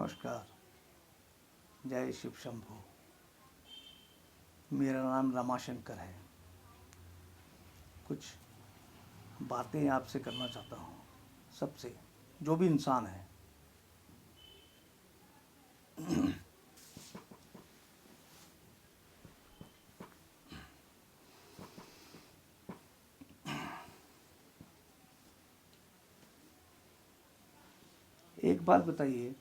नमस्कार। जय शिव शंभू। मेरा नाम रमाशंकर है। कुछ बातें आपसे करना चाहता हूँ, सबसे, जो भी इंसान है। एक बात बताइए,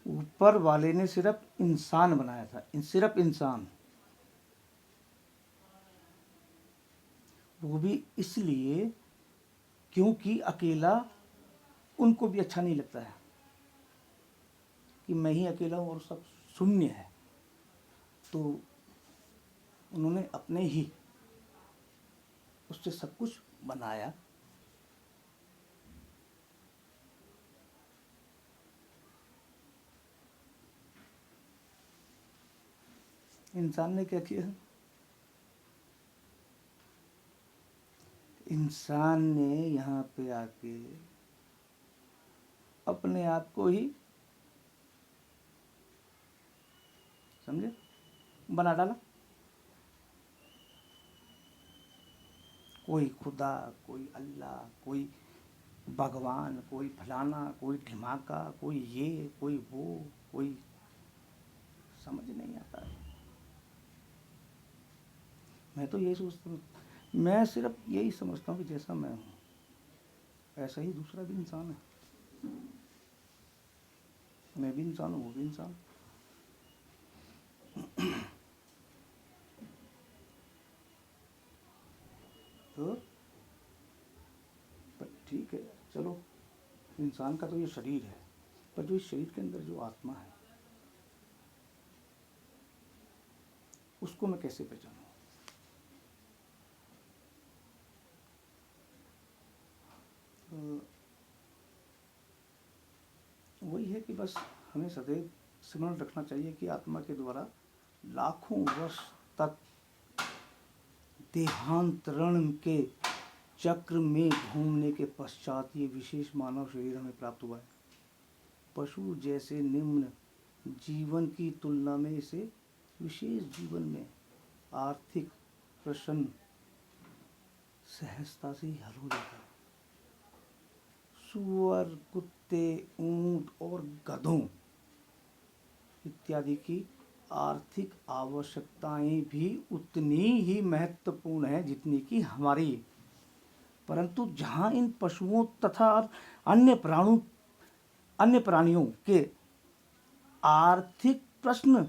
ऊपर वाले ने सिर्फ इंसान बनाया था, सिर्फ इंसान, वो भी इसलिए क्योंकि अकेला उनको भी अच्छा नहीं लगता है कि मैं ही अकेला हूँ और सब शून्य है। तो उन्होंने अपने ही उससे सब कुछ बनाया। इंसान ने क्या किया? इंसान ने यहाँ पे आके अपने आप को ही, समझे, बना डाला। कोई खुदा, कोई अल्लाह, कोई भगवान, कोई फलाना, कोई ढिमाका, कोई ये, कोई वो, कोई समझ नहीं आता है। मैं तो यही सोचता हूँ, मैं सिर्फ यही समझता हूँ कि जैसा मैं हूँ ऐसा ही दूसरा भी इंसान है। मैं भी इंसान हूँ, वो भी इंसान। तो ठीक है, चलो, इंसान का तो ये शरीर है, पर जो इस शरीर के अंदर जो आत्मा है उसको मैं कैसे पहचानूं? वही है कि बस हमें सदैव स्मरण रखना चाहिए कि आत्मा के द्वारा लाखों वर्ष तक देहांतरण के चक्र में घूमने के पश्चात ये विशेष मानव शरीर हमें प्राप्त हुआ है। पशु जैसे निम्न जीवन की तुलना में इसे विशेष जीवन में आर्थिक प्रश्न सहजता से ही हल हो जाता है। सुअर, कुत्ते, ऊंट और गधों इत्यादि की आर्थिक आवश्यकताएं भी उतनी ही महत्वपूर्ण है जितनी कि हमारी। परंतु जहां इन पशुओं तथा अन्य प्राणियों के आर्थिक प्रश्न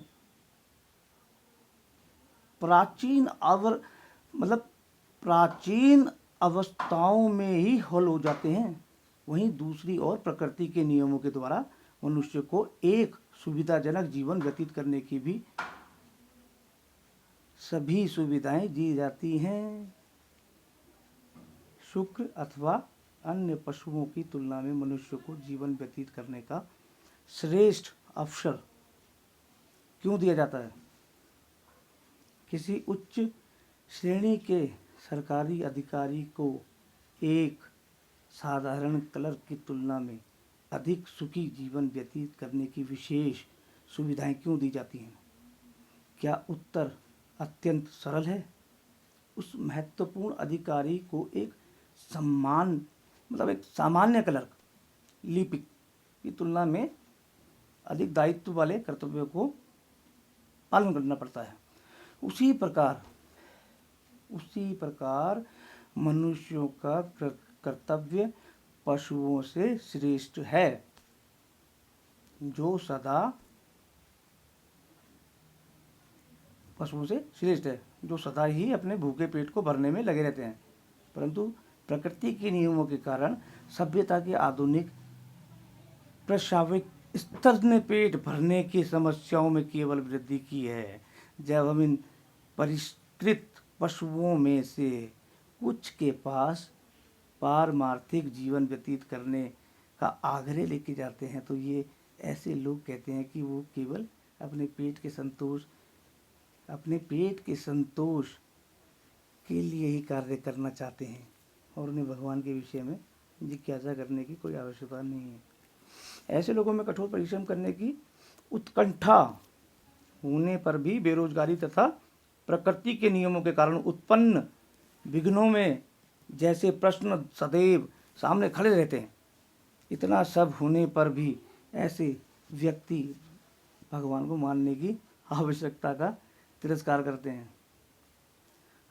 प्राचीन अवस्थाओं में ही हल हो जाते हैं, वहीं दूसरी ओर प्रकृति के नियमों के द्वारा मनुष्य को एक सुविधाजनक जीवन व्यतीत करने की भी सभी सुविधाएं दी जाती हैं। शुक्र अथवा अन्य पशुओं की तुलना में मनुष्य को जीवन व्यतीत करने का श्रेष्ठ अवसर क्यों दिया जाता है? किसी उच्च श्रेणी के सरकारी अधिकारी को एक साधारण क्लर्क की तुलना में अधिक सुखी जीवन व्यतीत करने की विशेष सुविधाएं क्यों दी जाती हैं? क्या उत्तर अत्यंत सरल है। उस महत्वपूर्ण अधिकारी को एक एक सामान्य क्लर्क, लिपिक की तुलना में अधिक दायित्व वाले कर्तव्यों को पालन करना पड़ता है। उसी प्रकार मनुष्यों का कर्तव्य पशुओं से श्रेष्ठ है, जो सदा ही अपने भूखे पेट को भरने में लगे रहते हैं। परंतु प्रकृति के नियमों के कारण सभ्यता के आधुनिक प्रशाविक स्तर ने पेट भरने की समस्याओं में केवल वृद्धि की है। जब हम इन परिष्कृत पशुओं में से कुछ के पास पारमार्थिक जीवन व्यतीत करने का आग्रह लेके जाते हैं तो ये ऐसे लोग कहते हैं कि वो केवल अपने पेट के संतोष के लिए ही कार्य करना चाहते हैं और उन्हें भगवान के विषय में जिज्ञासा करने की कोई आवश्यकता नहीं है। ऐसे लोगों में कठोर परिश्रम करने की उत्कंठा होने पर भी बेरोजगारी तथा प्रकृति के नियमों के कारण उत्पन्न विघ्नों में जैसे प्रश्न सदैव सामने खड़े रहते हैं, इतना सब होने पर भी ऐसे व्यक्ति भगवान को मानने की आवश्यकता का तिरस्कार करते हैं।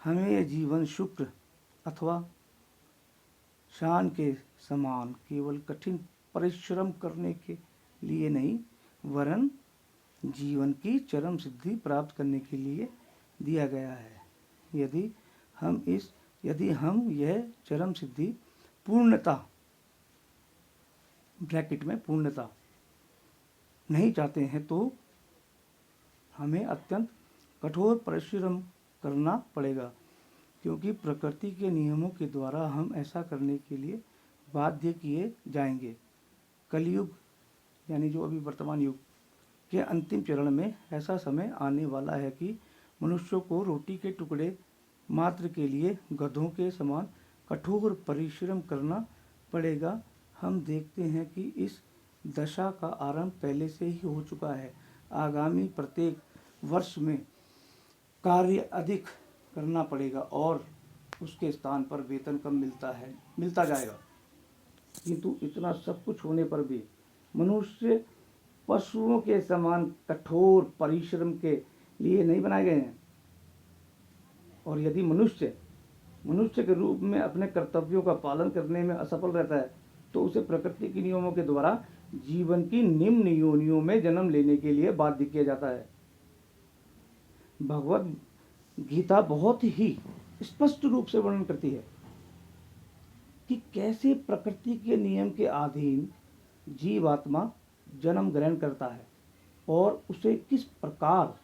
हमें यह जीवन शुक्र अथवा शान के समान केवल कठिन परिश्रम करने के लिए नहीं, वरन जीवन की चरम सिद्धि प्राप्त करने के लिए दिया गया है। यदि हम यह चरम सिद्धि पूर्णता ब्रैकेट में पूर्णता नहीं चाहते हैं तो हमें अत्यंत कठोर परिश्रम करना पड़ेगा, क्योंकि प्रकृति के नियमों के द्वारा हम ऐसा करने के लिए बाध्य किए जाएंगे। कलयुग यानी जो अभी वर्तमान युग के अंतिम चरण में ऐसा समय आने वाला है कि मनुष्यों को रोटी के टुकड़े मात्र के लिए गधों के समान कठोर परिश्रम करना पड़ेगा। हम देखते हैं कि इस दशा का आरंभ पहले से ही हो चुका है। आगामी प्रत्येक वर्ष में कार्य अधिक करना पड़ेगा और उसके स्थान पर वेतन कम मिलता जाएगा। किंतु इतना सब कुछ होने पर भी मनुष्य पशुओं के समान कठोर परिश्रम के लिए नहीं बनाए गए हैं। और यदि मनुष्य के रूप में अपने कर्तव्यों का पालन करने में असफल रहता है तो उसे प्रकृति के नियमों के द्वारा जीवन की निम्न योनियों में जन्म लेने के लिए बाध्य किया जाता है। भगवत गीता बहुत ही स्पष्ट रूप से वर्णन करती है कि कैसे प्रकृति के नियम के अधीन जीवात्मा जन्म ग्रहण करता है और उसे किस प्रकार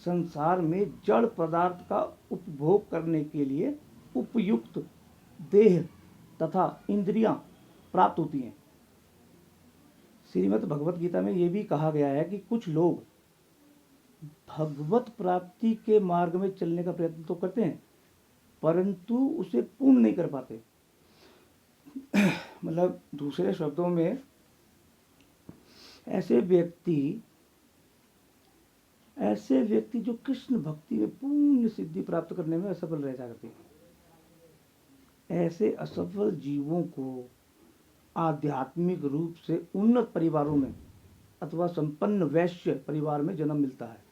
संसार में जड़ पदार्थ का उपभोग करने के लिए उपयुक्त देह तथा इंद्रियां प्राप्त होती हैं। श्रीमद् भगवत गीता में यह भी कहा गया है कि कुछ लोग भगवत प्राप्ति के मार्ग में चलने का प्रयत्न तो करते हैं परंतु उसे पूर्ण नहीं कर पाते। मतलब दूसरे शब्दों में ऐसे व्यक्ति जो कृष्ण भक्ति में पूर्ण सिद्धि प्राप्त करने में असफल रह जाते हैं, ऐसे असफल जीवों को आध्यात्मिक रूप से उन्नत परिवारों में अथवा संपन्न वैश्य परिवार में जन्म मिलता है।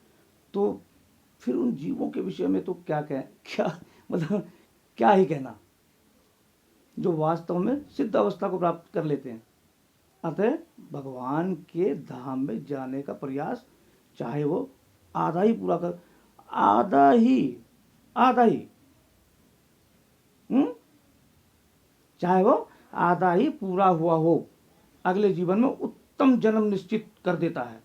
तो फिर उन जीवों के विषय में तो क्या ही कहना, जो वास्तव में सिद्ध अवस्था को प्राप्त कर लेते हैं। अतः भगवान के धाम में जाने का प्रयास चाहे वो आधा ही चाहे वो आधा ही पूरा हुआ हो, अगले जीवन में उत्तम जन्म निश्चित कर देता है।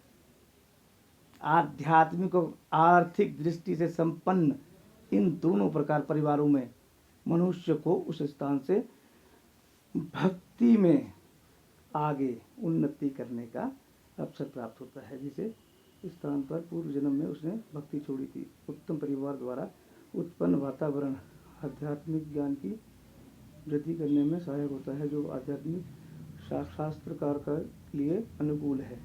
आध्यात्मिक और आर्थिक दृष्टि से संपन्न इन दोनों प्रकार परिवारों में मनुष्य को उस स्थान से भक्ति में आगे उन्नति करने का अवसर प्राप्त होता है, जिसे स्थान पर पूर्व जन्म में उसने भक्ति छोड़ी थी। उत्तम परिवार द्वारा उत्पन्न वातावरण आध्यात्मिक ज्ञान की वृद्धि करने में सहायक होता है, जो आध्यात्मिक शास्त्रकार के लिए अनुकूल है।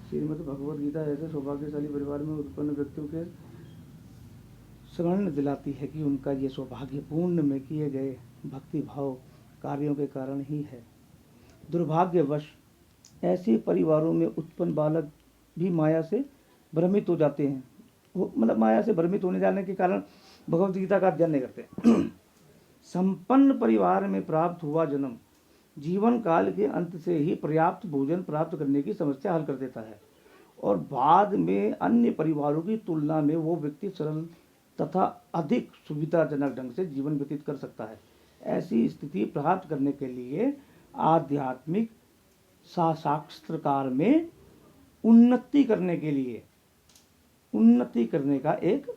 श्रीमद् भगवद गीता ऐसे सौभाग्यशाली परिवार में उत्पन्न व्यक्तियों के स्मरण दिलाती है कि उनका ये सौभाग्य पूर्ण में किए गए भक्ति भाव कार्यों के कारण ही है। दुर्भाग्यवश ऐसे परिवारों में उत्पन्न बालक भी माया से भ्रमित हो जाते हैं। मतलब माया से भ्रमित होने जाने के कारण भगवद गीता का अध्ययन नहीं करते। संपन्न परिवार में प्राप्त हुआ जन्म जीवन काल के अंत से ही पर्याप्त भोजन प्राप्त करने की समस्या हल कर देता है और बाद में अन्य परिवारों की तुलना में वो व्यक्ति सरल तथा अधिक सुविधाजनक ढंग से जीवन व्यतीत कर सकता है। ऐसी स्थिति प्राप्त करने के लिए आध्यात्मिक शास्त्रकार में उन्नति करने का एक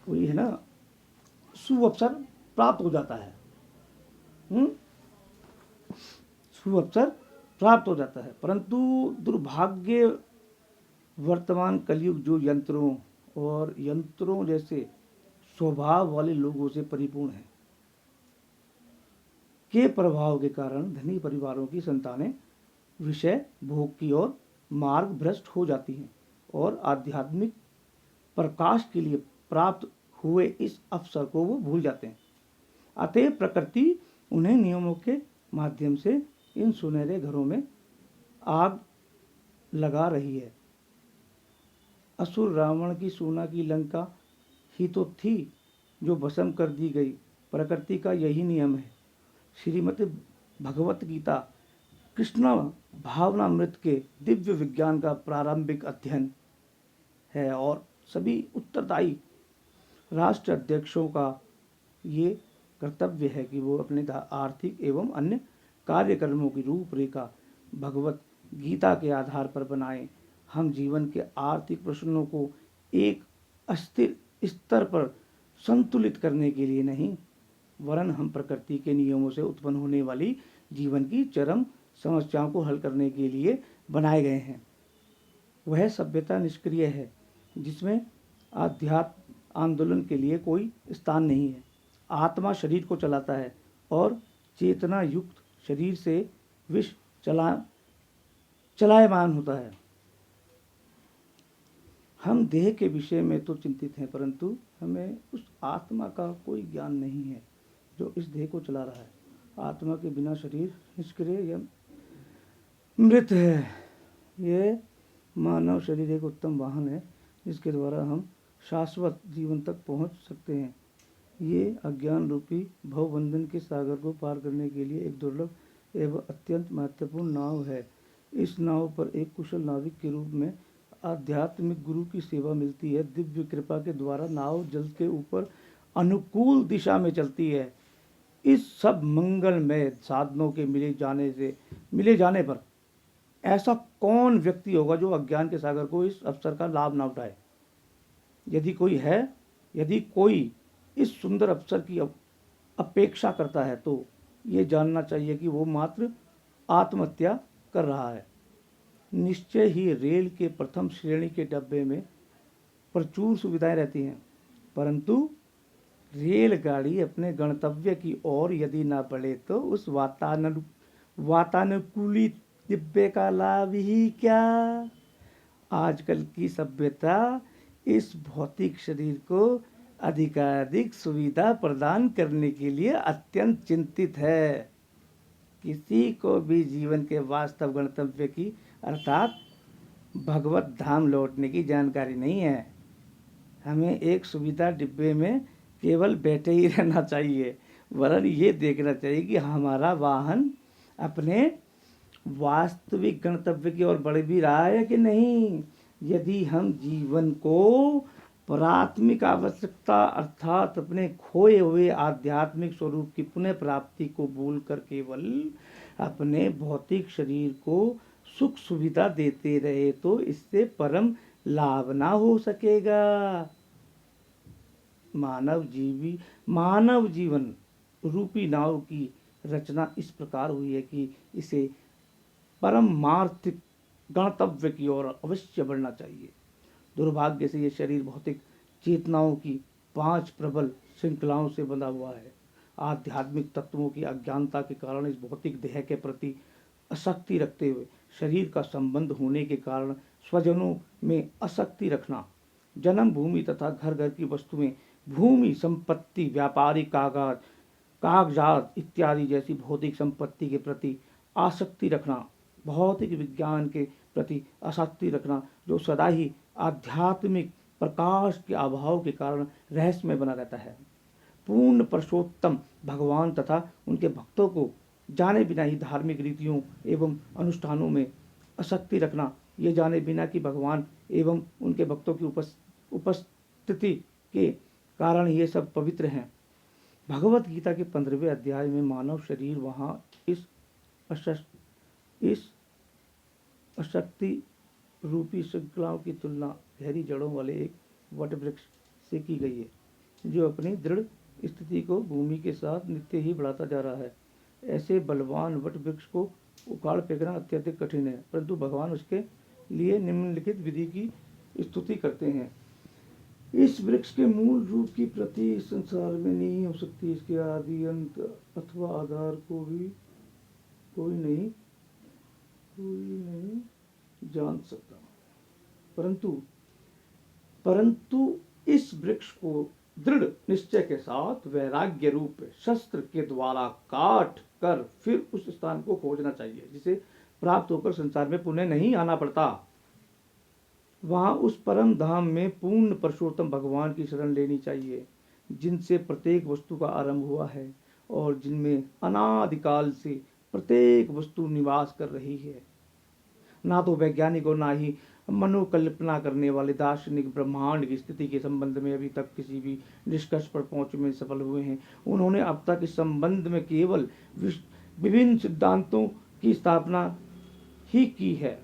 वही है ना सुअवसर प्राप्त हो जाता है। सुअवसर प्राप्त हो जाता है, परंतु दुर्भाग्य वर्तमान कलयुग जो यंत्रों जैसे स्वभाव वाले लोगों से परिपूर्ण है, के प्रभाव के कारण धनी परिवारों की संतानें विषय भोग की ओर मार्ग भ्रष्ट हो जाती हैं और आध्यात्मिक प्रकाश के लिए प्राप्त हुए इस अवसर को वो भूल जाते हैं। अतः प्रकृति उन्हें नियमों के माध्यम से इन सुनहरे घरों में आग लगा रही है। असुर रावण की सोना की लंका ही तो थी जो भस्म कर दी गई। प्रकृति का यही नियम है। श्रीमद् भगवत गीता कृष्ण भावनामृत के दिव्य विज्ञान का प्रारंभिक अध्ययन है और सभी उत्तरदायी राष्ट्र अध्यक्षों का ये कर्तव्य है कि वो अपने आर्थिक एवं अन्य कार्यक्रमों की रूपरेखा भगवत गीता के आधार पर बनाएं। हम जीवन के आर्थिक प्रश्नों को एक अस्थिर स्तर पर संतुलित करने के लिए नहीं, वरन हम प्रकृति के नियमों से उत्पन्न होने वाली जीवन की चरम समस्याओं को हल करने के लिए बनाए गए हैं। वह सभ्यता निष्क्रिय है जिसमें आध्यात्म आंदोलन के लिए कोई स्थान नहीं है। आत्मा शरीर को चलाता है और चेतना युक्त शरीर से विश्व चलायमान होता है। हम देह के विषय में तो चिंतित हैं, परंतु हमें उस आत्मा का कोई ज्ञान नहीं है जो इस देह को चला रहा है। आत्मा के बिना शरीर निष्क्रिय या मृत है। ये मानव शरीर एक उत्तम वाहन है जिसके द्वारा हम शाश्वत जीवन तक पहुंच सकते हैं। ये अज्ञान रूपी भवबंधन के सागर को पार करने के लिए एक दुर्लभ एवं अत्यंत महत्वपूर्ण नाव है। इस नाव पर एक कुशल नाविक के रूप में आध्यात्मिक गुरु की सेवा मिलती है। दिव्य कृपा के द्वारा नाव जल के ऊपर अनुकूल दिशा में चलती है। इस सब मंगलमय साधनों के मिले जाने पर ऐसा कौन व्यक्ति होगा जो अज्ञान के सागर को इस अवसर का लाभ ना उठाए। यदि कोई इस सुंदर अवसर की अपेक्षा करता है तो ये जानना चाहिए कि वो मात्र आत्महत्या कर रहा है। निश्चय ही रेल के प्रथम श्रेणी के डब्बे में प्रचुर सुविधाएं रहती हैं, परंतु रेलगाड़ी अपने गंतव्य की ओर यदि ना बढ़े तो उस वातानुकूलित डिब्बे का लाभ ही क्या। आजकल की सभ्यता इस भौतिक शरीर को अधिकाधिक सुविधा प्रदान करने के लिए अत्यंत चिंतित है। किसी को भी जीवन के वास्तव गंतव्य की अर्थात भगवत धाम लौटने की जानकारी नहीं है। हमें एक सुविधा डिब्बे में केवल बैठे ही रहना चाहिए, वरन ये देखना चाहिए कि हमारा वाहन अपने वास्तविक गंतव्य की ओर बढ़ भी रहा है कि नहीं। यदि हम जीवन को प्राथमिक आवश्यकता अर्थात अपने खोए हुए आध्यात्मिक स्वरूप की पुनः प्राप्ति को भूलकर केवल अपने भौतिक शरीर को सुख सुविधा देते रहे तो इससे परम लाभ ना हो सकेगा। मानव जीवन रूपी नाव की रचना इस प्रकार हुई है कि इसे परमार्थिक गंतव्य की ओर अवश्य बढ़ना चाहिए। दुर्भाग्य से ये शरीर भौतिक चेतनाओं की 5 प्रबल श्रृंखलाओं से बंधा हुआ है। आध्यात्मिक तत्वों की अज्ञानता के कारण इस भौतिक देह के प्रति आसक्ति रखते हुए शरीर का संबंध होने के कारण स्वजनों में आसक्ति रखना, जन्म भूमि तथा घर घर की वस्तुएं, भूमि संपत्ति, व्यापारिक कागजात इत्यादि जैसी भौतिक संपत्ति के प्रति आसक्ति रखना, भौतिक विज्ञान के प्रति आसक्ति रखना जो सदा ही आध्यात्मिक प्रकाश के अभाव के कारण रहस्यमय बना रहता है। पूर्ण पुरुषोत्तम भगवान तथा उनके भक्तों को जाने बिना ही धार्मिक रीतियों एवं अनुष्ठानों में आसक्ति रखना, ये जाने बिना कि भगवान एवं उनके भक्तों की उपस्थिति के कारण ये सब पवित्र हैं। भगवत गीता के 15वें अध्याय में मानव शरीर वहाँ इस अशक्ति रूपी श्रृंखलाओं की तुलना गहरी जड़ों वाले एक वट वृक्ष से की गई है जो अपनी दृढ़ स्थिति को भूमि के साथ नित्य ही बढ़ाता जा रहा है। ऐसे बलवान वट वृक्ष को उखाड़ फेंकना अत्यधिक कठिन है, परंतु भगवान उसके लिए निम्नलिखित विधि की स्तुति करते हैं। इस वृक्ष के मूल रूप की प्रति इस संसार में नहीं हो सकती। इसके आदि अंत अथवा आधार को भी कोई नहीं जान सकता। परंतु इस वृक्ष को दृढ़ निश्चय के साथ वैराग्य रूप शस्त्र के द्वारा काट कर फिर उस स्थान को खोजना चाहिए जिसे प्राप्त होकर संसार में पुनः नहीं आना पड़ता। वहां उस परम धाम में पूर्ण पुरुषोत्तम भगवान की शरण लेनी चाहिए, जिनसे प्रत्येक वस्तु का आरंभ हुआ है और जिनमें अनादिकाल से प्रत्येक वस्तु निवास कर रही है। ना तो वैज्ञानिक और ना ही मनोकल्पना करने वाले दार्शनिक ब्रह्मांड की स्थिति के संबंध में अभी तक किसी भी निष्कर्ष पर पहुंचने में सफल हुए हैं। उन्होंने अब तक इस संबंध में केवल विभिन्न सिद्धांतों की स्थापना ही की है।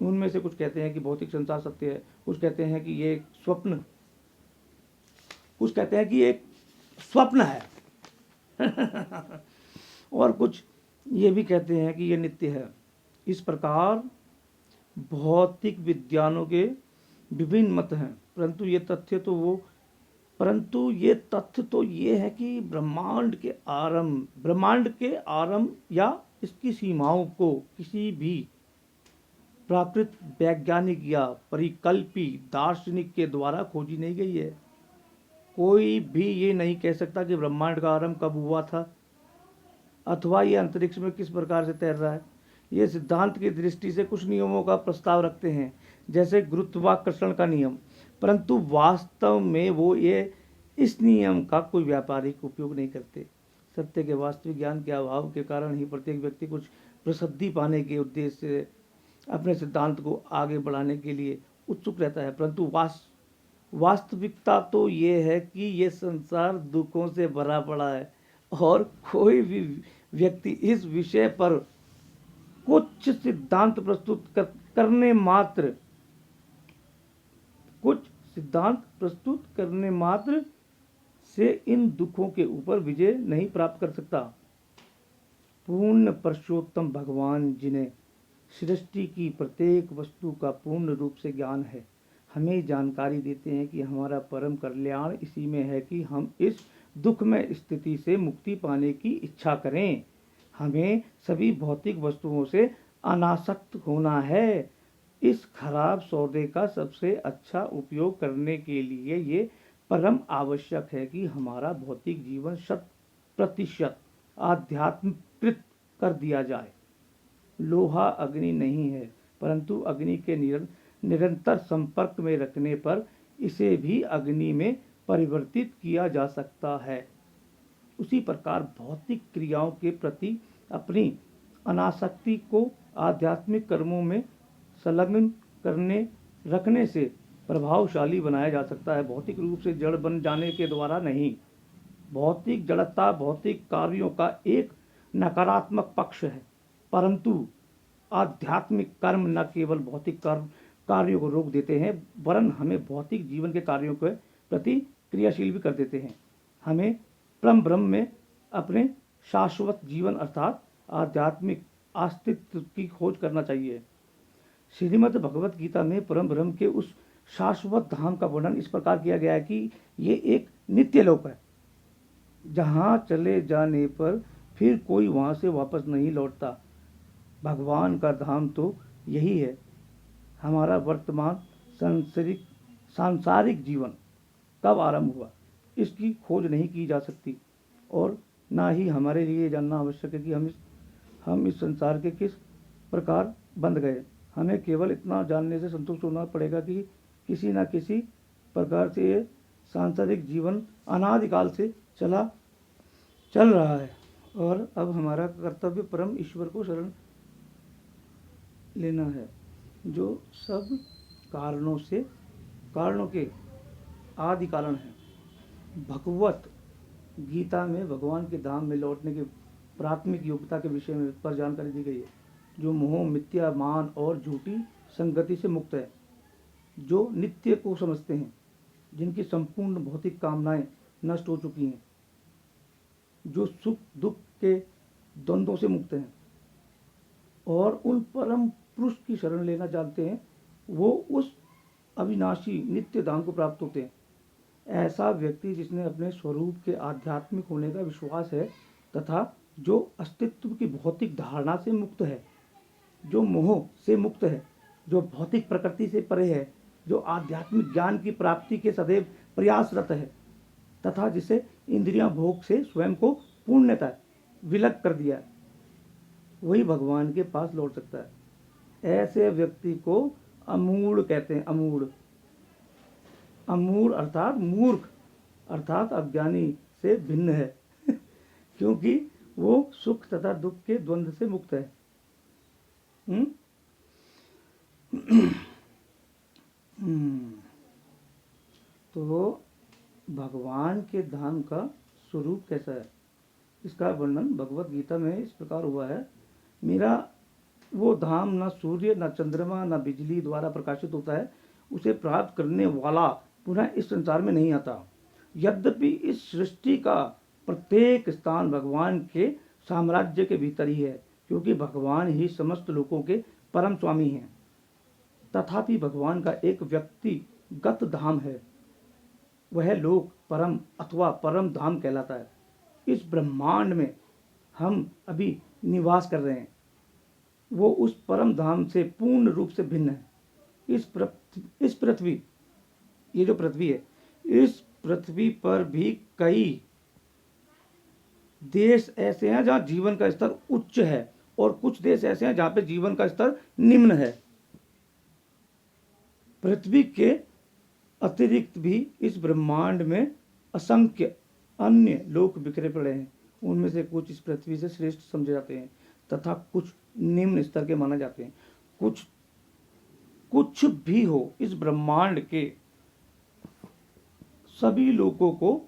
उनमें से कुछ कहते हैं कि भौतिक संसार सत्य है, कुछ कहते हैं कि ये स्वप्न, कुछ कहते हैं कि एक स्वप्न है और कुछ ये भी कहते हैं कि ये नित्य है। इस प्रकार भौतिक विज्ञानों के विभिन्न मत हैं, परंतु ये तथ्य तो ये है कि ब्रह्मांड के आरंभ या इसकी सीमाओं को किसी भी प्राकृत वैज्ञानिक या परिकल्पी दार्शनिक के द्वारा खोजी नहीं गई है। कोई भी ये नहीं कह सकता कि ब्रह्मांड का आरंभ कब हुआ था अथवा ये अंतरिक्ष में किस प्रकार से तैर रहा है। ये सिद्धांत की दृष्टि से कुछ नियमों का प्रस्ताव रखते हैं, जैसे गुरुत्वाकर्षण का नियम, परंतु वास्तव में वो ये इस नियम का कोई व्यापारिक उपयोग नहीं करते। सत्य के वास्तविक ज्ञान के अभाव के कारण ही प्रत्येक व्यक्ति कुछ प्रसिद्धि पाने के उद्देश्य से अपने सिद्धांत को आगे बढ़ाने के लिए उत्सुक रहता है, परंतु वास्तविकता तो ये है कि ये संसार दुखों से भरा पड़ा है और कोई भी व्यक्ति इस विषय पर कुछ सिद्धांत प्रस्तुत करने मात्र से इन दुखों के ऊपर विजय नहीं प्राप्त कर सकता। पूर्ण पुरुषोत्तम भगवान, जिन्हें सृष्टि की प्रत्येक वस्तु का पूर्ण रूप से ज्ञान है, हमें जानकारी देते हैं कि हमारा परम कल्याण इसी में है कि हम इस दुखमय स्थिति से मुक्ति पाने की इच्छा करें। हमें सभी भौतिक वस्तुओं से अनासक्त होना है। इस खराब सौदे का सबसे अच्छा उपयोग करने के लिए ये परम आवश्यक है कि हमारा भौतिक जीवन 100% आध्यात्मिकृत कर दिया जाए। लोहा अग्नि नहीं है, परंतु अग्नि के निरंतर संपर्क में रखने पर इसे भी अग्नि में परिवर्तित किया जा सकता है। उसी प्रकार भौतिक क्रियाओं के प्रति अपनी अनासक्ति को आध्यात्मिक कर्मों में संलग्न रखने से प्रभावशाली बनाया जा सकता है, भौतिक रूप से जड़ बन जाने के द्वारा नहीं। भौतिक जड़ता भौतिक कार्यों का एक नकारात्मक पक्ष है, परंतु आध्यात्मिक कर्म न केवल भौतिक कार्यों को रोक देते हैं, वरन हमें भौतिक जीवन के कार्यों के प्रति क्रियाशील भी कर देते हैं। हमें परम ब्रह्म में अपने शाश्वत जीवन अर्थात आध्यात्मिक अस्तित्व की खोज करना चाहिए। श्रीमद् भगवत गीता में परम ब्रह्म के उस शाश्वत धाम का वर्णन इस प्रकार किया गया है कि ये एक नित्य लोक है, जहाँ चले जाने पर फिर कोई वहाँ से वापस नहीं लौटता। भगवान का धाम तो यही है। हमारा वर्तमान सांसारिक जीवन कब आरंभ हुआ, इसकी खोज नहीं की जा सकती और ना ही हमारे लिए जानना आवश्यक है कि हम इस संसार के किस प्रकार बंध गए। हमें केवल इतना जानने से संतुष्ट होना पड़ेगा कि किसी न किसी प्रकार से ये सांसारिक जीवन अनादिकाल से चल रहा है और अब हमारा कर्तव्य परम ईश्वर को शरण लेना है, जो सब कारणों के आदि कारण है। भगवत गीता में भगवान के धाम में लौटने की प्राथमिक योग्यता के विषय में पर जानकारी दी गई है, जो मोह मिथ्या मान और झूठी संगति से मुक्त है, जो नित्य को समझते हैं, जिनकी संपूर्ण भौतिक कामनाएं नष्ट हो चुकी हैं, जो सुख दुख के द्वंद्वों से मुक्त हैं और उन परम पुरुष की शरण लेना जानते हैं, वो उस अविनाशी नित्य धाम को प्राप्त होते हैं। ऐसा व्यक्ति जिसने अपने स्वरूप के आध्यात्मिक होने का विश्वास है तथा जो अस्तित्व की भौतिक धारणा से मुक्त है, जो मोह से मुक्त है, जो भौतिक प्रकृति से परे है, जो आध्यात्मिक ज्ञान की प्राप्ति के सदैव प्रयासरत है तथा जिसे इंद्रियां भोग से स्वयं को पूर्णतः विलग कर दिया, वही भगवान के पास लौट सकता है। ऐसे व्यक्ति को अमूढ़ कहते हैं। अमूढ़, अमूढ़ अर्थात मूर्ख, अर्थात अज्ञानी से भिन्न है क्योंकि वो सुख तथा दुख के द्वंद्व से मुक्त है। तो भगवान के धाम का स्वरूप कैसा है, इसका वर्णन भगवत गीता में इस प्रकार हुआ है। मेरा वो धाम न सूर्य न चंद्रमा न बिजली द्वारा प्रकाशित होता है, उसे प्राप्त करने वाला पुनः इस संसार में नहीं आता। यद्यपि इस सृष्टि का प्रत्येक स्थान भगवान के साम्राज्य के भीतर ही है, क्योंकि भगवान ही समस्त लोगों के परम स्वामी हैं। तथापि भगवान का एक व्यक्तिगत धाम है, वह लोक परम अथवा परम धाम कहलाता है। इस ब्रह्मांड में हम अभी निवास कर रहे हैं, वो उस परम धाम से पूर्ण रूप से भिन्न है। इस पृथ्वी, ये जो पृथ्वी है, इस पृथ्वी पर भी कई देश ऐसे हैं जहां जीवन का स्तर उच्च है और कुछ देश ऐसे हैं जहां पे जीवन का स्तर निम्न है। पृथ्वी के अतिरिक्त भी इस ब्रह्मांड में असंख्य अन्य लोक बिखरे पड़े हैं। उनमें से कुछ इस पृथ्वी से श्रेष्ठ समझे जाते हैं तथा कुछ निम्न स्तर के माने जाते हैं। कुछ भी हो, इस ब्रह्मांड के सभी लोगों को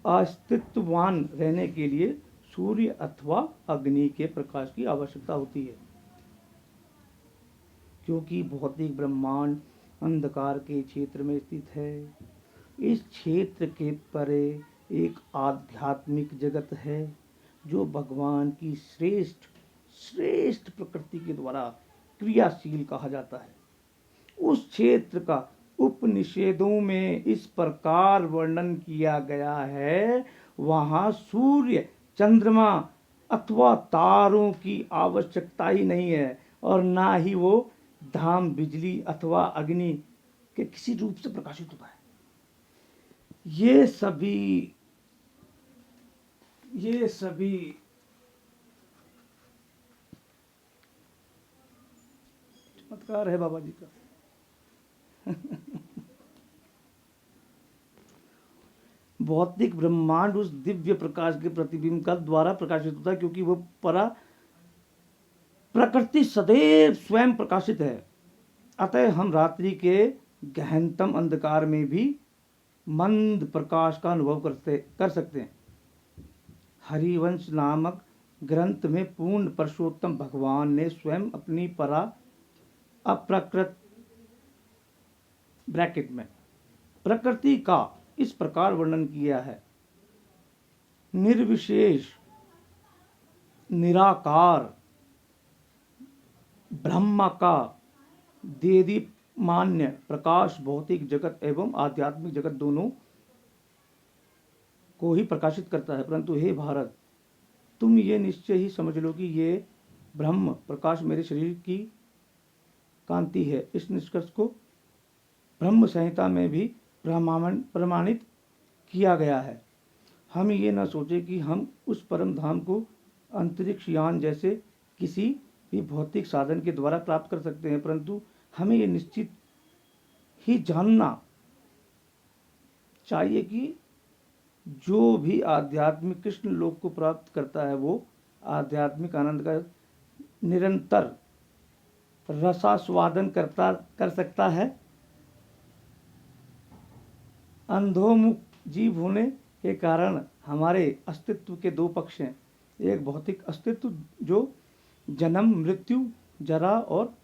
अस्तित्ववान रहने के लिए सूर्य अथवा अग्नि के प्रकाश की आवश्यकता होती है, क्योंकि भौतिक ब्रह्मांड अंधकार के क्षेत्र में स्थित है। इस क्षेत्र के परे एक आध्यात्मिक जगत है जो भगवान की श्रेष्ठ प्रकृति के द्वारा क्रियाशील कहा जाता है। उस क्षेत्र का उपनिषदों में इस प्रकार वर्णन किया गया है, वहां सूर्य चंद्रमा अथवा तारों की आवश्यकता ही नहीं है और ना ही वो धाम बिजली अथवा अग्नि के किसी रूप से प्रकाशित होता है। ये सभी चमत्कार है बाबा जी का भौतिक ब्रह्मांड उस दिव्य प्रकाश के प्रतिबिंब का द्वारा प्रकाशित होता है, क्योंकि वो प्रकृति सदैव स्वयं प्रकाशित है। अतः हम रात्रि के गहनतम अंधकार में भी मंद प्रकाश का अनुभव कर सकते हैं। हरिवंश नामक ग्रंथ में पूर्ण पुरुषोत्तम भगवान ने स्वयं अपनी अप्रकृत ब्रैकेट में प्रकृति का इस प्रकार वर्णन किया है। निर्विशेष निराकार ब्रह्म का देदीप्यमान प्रकाश भौतिक जगत एवं आध्यात्मिक जगत दोनों को ही प्रकाशित करता है। परंतु हे भारत, तुम ये निश्चय ही समझ लो कि ये ब्रह्म प्रकाश मेरे शरीर की कांति है। इस निष्कर्ष को ब्रह्म संहिता में भी प्रमाणित किया गया है। हम ये न सोचे कि हम उस परम धाम को अंतरिक्ष यान जैसे किसी भी भौतिक साधन के द्वारा प्राप्त कर सकते हैं, परंतु हमें ये निश्चित ही जानना चाहिए कि जो भी आध्यात्मिक कृष्ण लोक को प्राप्त करता है वो आध्यात्मिक आनंद का निरंतर रसास्वादन कर सकता है। अंधोमुख जीव होने के कारण हमारे अस्तित्व के दो पक्ष हैं। एक भौतिक अस्तित्व जो जन्म मृत्यु जरा और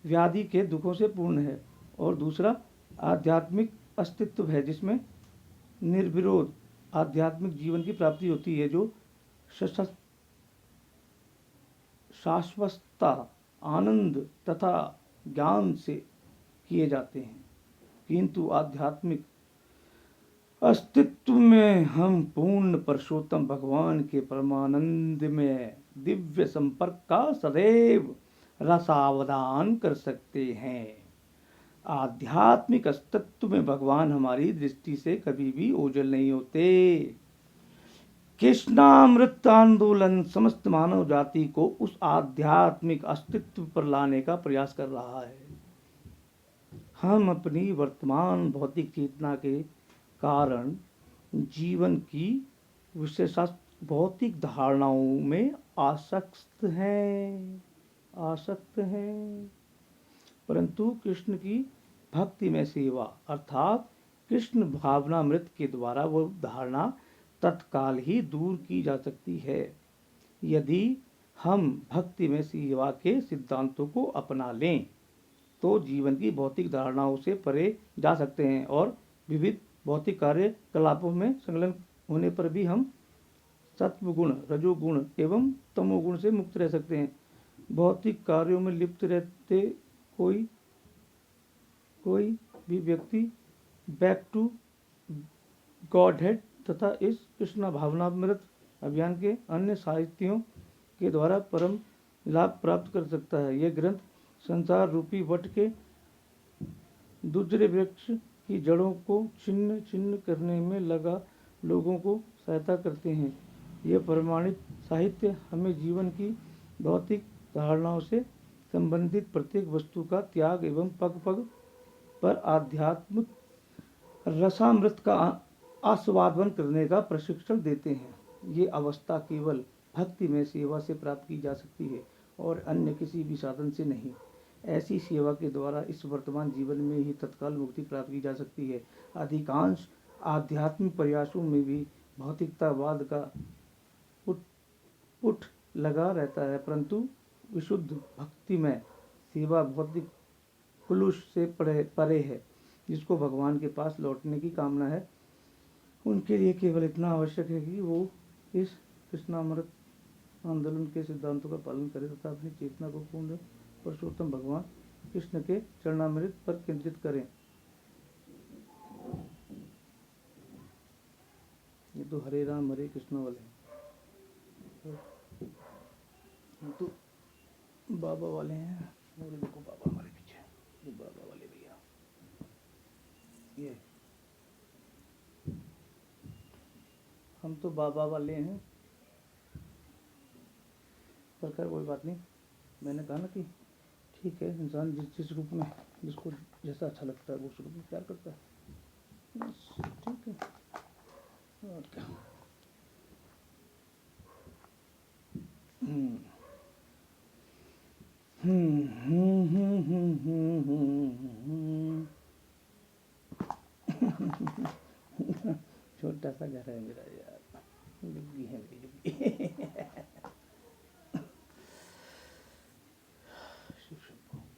व्याधि के दुखों से पूर्ण है, और दूसरा आध्यात्मिक अस्तित्व है जिसमें निर्विरोध आध्यात्मिक जीवन की प्राप्ति होती है, जो शाश्वतता आनंद तथा ज्ञान से किए जाते हैं। किंतु आध्यात्मिक अस्तित्व में हम पूर्ण पुरुषोत्तम भगवान के परमानंद में दिव्य संपर्क का सदैव रसावदान कर सकते हैं। आध्यात्मिक अस्तित्व में भगवान हमारी दृष्टि से कभी भी ओझल नहीं होते। कृष्णामृत आंदोलन समस्त मानव जाति को उस आध्यात्मिक अस्तित्व पर लाने का प्रयास कर रहा है। हम अपनी वर्तमान भौतिक चेतना के कारण जीवन की विशेषत भौतिक धारणाओं में आसक्त हैं, परंतु कृष्ण की भक्ति में सेवा अर्थात कृष्ण भावनामृत के द्वारा वो धारणा तत्काल ही दूर की जा सकती है। यदि हम भक्ति में सेवा के सिद्धांतों को अपना लें तो जीवन की भौतिक धारणाओं से परे जा सकते हैं और विविध भौतिक कार्यकलापों में संलग्न होने पर भी हम सत्वगुण, रजोगुण एवं तमोगुण से मुक्त रह सकते हैं। भौतिक कार्यों में लिप्त रहते कोई भी व्यक्ति बैक टू गॉडहेड तथा इस कृष्ण भावनामृत अभियान के अन्य साहित्यों के द्वारा परम लाभ प्राप्त कर सकता है। यह ग्रंथ संसार रूपी वट के दूसरे वृक्ष की जड़ों को छिन्न छिन्न करने में लगा लोगों को सहायता करते हैं। यह प्रमाणित साहित्य हमें जीवन की भौतिक धारणाओं से संबंधित प्रत्येक वस्तु का त्याग एवं पग पग पर आध्यात्मिक रसामृत का आस्वादन करने का प्रशिक्षण देते हैं। ये अवस्था केवल भक्ति में सेवा से प्राप्त की जा सकती है और अन्य किसी भी साधन से नहीं। ऐसी सेवा के द्वारा इस वर्तमान जीवन में ही तत्काल मुक्ति प्राप्त की जा सकती है। अधिकांश आध्यात्मिक प्रयासों में भी भौतिकतावाद का पुट लगा रहता है, परंतु विशुद्ध भक्ति में सेवा भौतिक कुलुष से परे है। जिसको भगवान के पास लौटने की कामना है उनके लिए केवल इतना आवश्यक है कि वो इस कृष्णामृत आंदोलन के सिद्धांतों का पालन करें तथा अपनी चेतना को पूर्ण पुरुषोत्तम भगवान कृष्ण के चरणामृत पर केंद्रित करें। ये तो हरे राम हरे कृष्ण वाले हैं, तो बाबा वाले हैं। मेरे देखो बाबा हमारे पीछे, ये बाबा वाले भैया, ये हम तो बाबा वाले हैं। पर खैर कोई बात नहीं, मैंने कहा ना कि ठीक है, इंसान जिस रूप में जिसको जैसा अच्छा लगता है वो उस रूप में प्यार करता है, बस ठीक है और क्या। छोटा सा घर है मेरा यार, डिग्गी है मेरी।